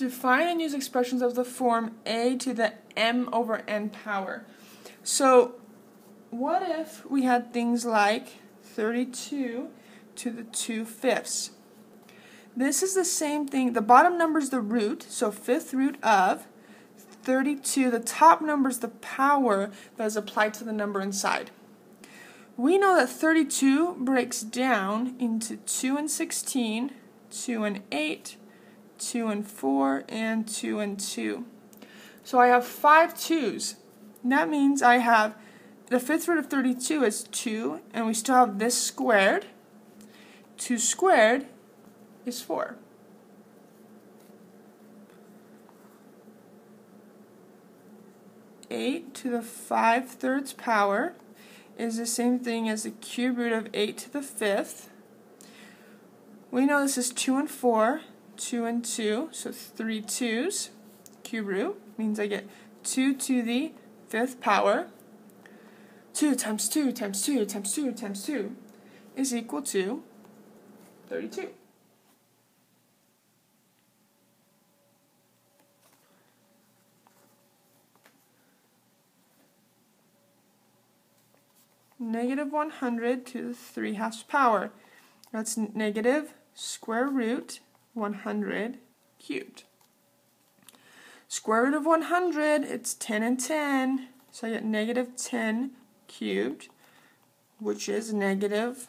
Define and use expressions of the form a to the m over n power. So what if we had things like 32 to the 2/5? This is the same thing. The bottom number is the root, so 5th root of 32. The top number is the power that is applied to the number inside. We know that 32 breaks down into 2 and 16, 2 and 8, 2 and 4, and 2 and 2. So I have 5 2's. That means I have the 5th root of 32 is 2, and we still have this squared. 2 squared is 4. Eight to the 5/3 power is the same thing as the cube root of 8 to the 5th. We know this is 2 and 4, 2 and 2, so 3 2's. Cube root means I get 2 to the 5th power. 2 times 2 times 2 times 2 times 2 is equal to 32. Negative 100 to the 3/2 power. That's negative square root 100 cubed. Square root of 100, it's 10 and 10, so I get negative 10 cubed, which is negative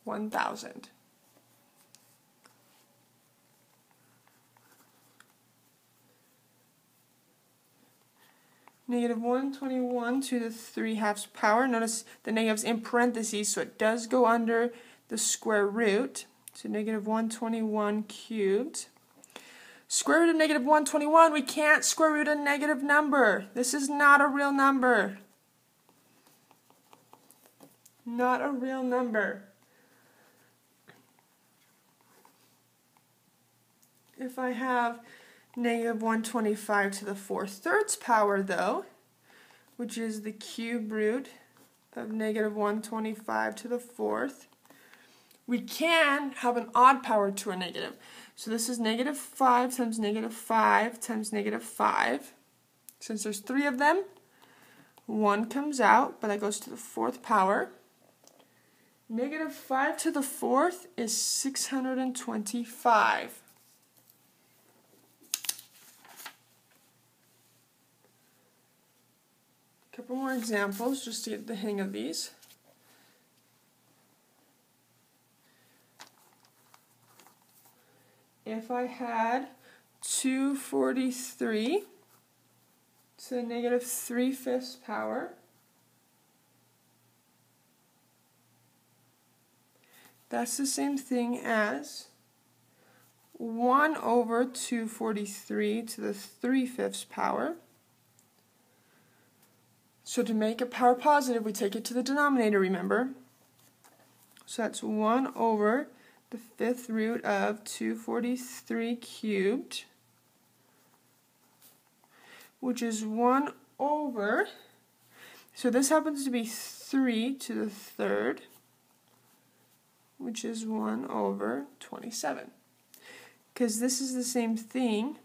1,000. Negative 121 to the 3/2 power. Notice the negative's in parentheses, so it does go under the square root. So negative 121 cubed. Square root of negative 121, we can't square root a negative number. This is not a real number. Not a real number. If I have negative 125 to the 4/3 power, though, which is the cube root of negative 125 to the 4th, we can have an odd power to a negative. So this is negative 5 times negative 5 times negative 5. Since there's 3 of them, 1 comes out, but that goes to the 4th power. Negative 5 to the 4th is 625. A couple more examples just to get the hang of these. If I had 243 to the negative 3/5 power, that's the same thing as 1 over 243 to the 3/5 power. So to make a power positive, we take it to the denominator, remember? So that's 1 over the 5th root of 243 cubed, which is 1 over, so this happens to be 3 to the 3rd, which is 1 over 27. Because this is the same thing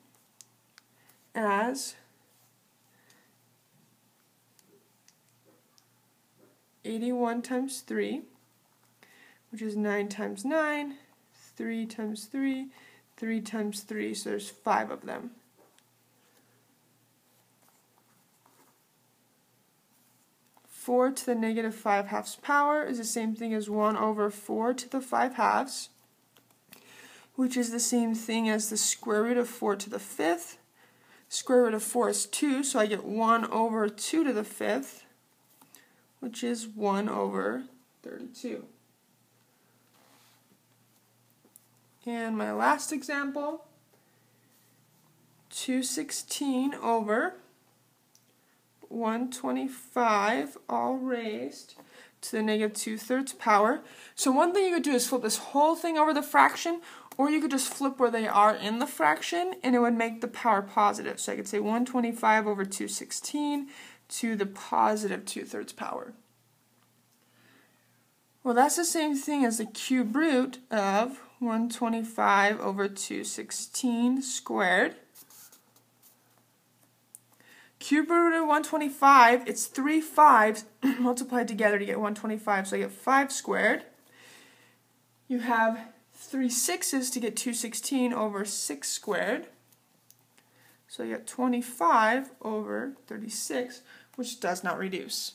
as 81 times 3, which is 9 times 9, 3 times 3, 3 times 3, so there's 5 of them. Four to the negative 5/2 power is the same thing as 1 over 4 to the 5/2, which is the same thing as the square root of 4 to the 5th. Square root of 4 is 2, so I get 1 over 2 to the 5th, which is 1 over 32. And my last example, 216 over 125 all raised to the negative 2/3 power. So one thing you could do is flip this whole thing over the fraction, or you could just flip where they are in the fraction, and it would make the power positive. So I could say 125 over 216 to the positive 2/3 power. Well, that's the same thing as the cube root of 125 over 216 squared. Cube root of 125, it's 3 5s multiplied together to get 125, so I get 5 squared. You have 3 6s to get 216 over 6 squared. So you get 25 over 36, which does not reduce.